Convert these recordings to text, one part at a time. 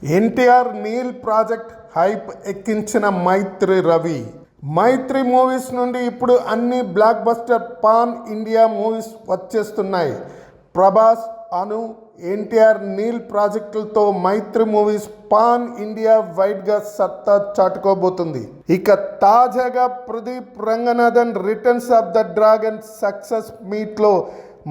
NTR Neel project hype ఎక్కించిన మైత్రి రవి. మైత్రి movies నుండి ఇప్పుడు అన్ని block buster pan India movies వచ్చేస్తున్నాయి. ప్రభాస్, అను, ఎన్టీఆర్ నీల్ ప్రాజెక్టులతో మైత్రి మూవీస్ పాన్ ఇండియా వైడ్గా సత్తా చాటుకోబోతుంది. ఇక తాజాగా Pradeep Ranganathan returns of the dragon success మీట్లో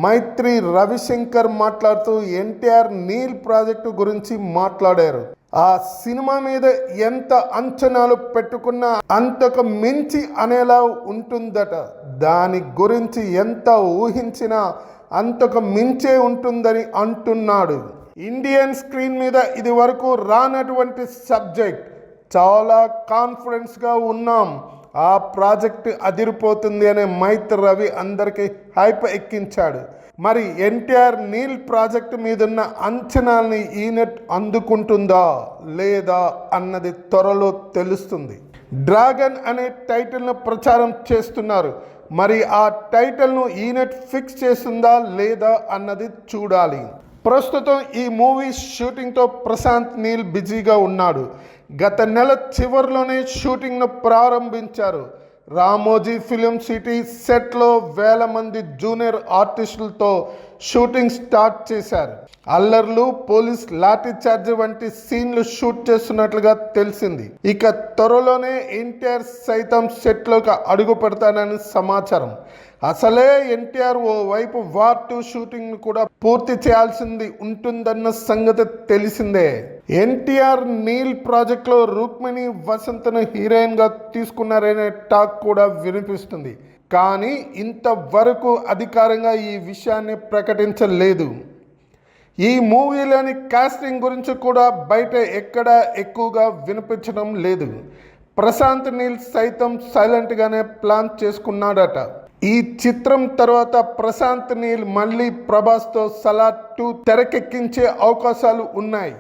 మైత్రి రవిశంకర్ మాట్లాడుతూ ఎన్టీఆర్ నీల్ ప్రాజెక్టు గురించి మాట్లాడారు. ఆ సినిమా మీద ఎంత అంచనాలు పెట్టుకున్నా అంతకు మించి అనేలా ఉంటుందట. దాని గురించి ఎంత ఊహించినా అంతకు మించే ఉంటుందని అంటున్నాడు. ఇండియన్ స్క్రీన్ మీద ఇది వరకు రానటువంటి సబ్జెక్ట్. చాలా కాన్ఫిడెన్స్గా ఉన్నాం, ఆ ప్రాజెక్ట్ అదిరిపోతుంది అనే మైత్రి రవి అందరికీ హైప్ ఎక్కించాడు. మరి ఎన్టీఆర్ నీల్ ప్రాజెక్ట్ మీదున్న అంచనాల్ని ఈనెట్ అందుకుంటుందా లేదా అన్నది త్వరలో తెలుస్తుంది. డ్రాగన్ అనే టైటిల్ను ప్రచారం చేస్తున్నారు. మరి ఆ టైటిల్ను ఈనెట్ ఫిక్స్ చేస్తుందా లేదా అన్నది చూడాలి. ప్రస్తుతం ఈ మూవీ షూటింగ్తో ప్రశాంత్ నీల్ బిజీగా ఉన్నాడు. గత నెల చివరిలోనే షూటింగ్ను ప్రారంభించారు. రామోజీ ఫిలిం సిటీ సెట్లో వేల మంది జూనియర్ ఆర్టిస్టులతో షూటింగ్ స్టార్ట్ చేశారు. అల్లర్లు, పోలీస్ లాఠీ చార్జ్ వంటి సీన్లు షూట్ చేస్తున్నట్లుగా తెలిసింది. ఇక త్వరలోనే ఎన్టీఆర్ సైతం సెట్లోకి అడుగు పెడతానని సమాచారం. అసలే ఎన్టీఆర్ ఓ వైపు వార్ 2 షూటింగ్ కూడా పూర్తి చేయాల్సింది ఉంటుందన్న సంగతి తెలిసిందే. ఎన్టీఆర్ నీల్ ప్రాజెక్ట్లో రుక్మిణి వసంతను హీరోయిన్గా తీసుకున్నారనే టాక్ కూడా వినిపిస్తుంది. కానీ ఇంతవరకు అధికారంగా ఈ విషయాన్ని ప్రకటించలేదు. ఈ మూవీలోని కాస్టింగ్ గురించి కూడా బయట ఎక్కడా ఎక్కువగా వినిపించడం లేదు. ప్రశాంత్ నీల్ సైతం సైలెంట్గానే ప్లాన్ చేసుకున్నాడట. ఈ చిత్రం తర్వాత ప్రశాంత్ నీల్ మళ్ళీ ప్రభాస్తో సలార్ 2 తెరకెక్కించే అవకాశాలు ఉన్నాయి.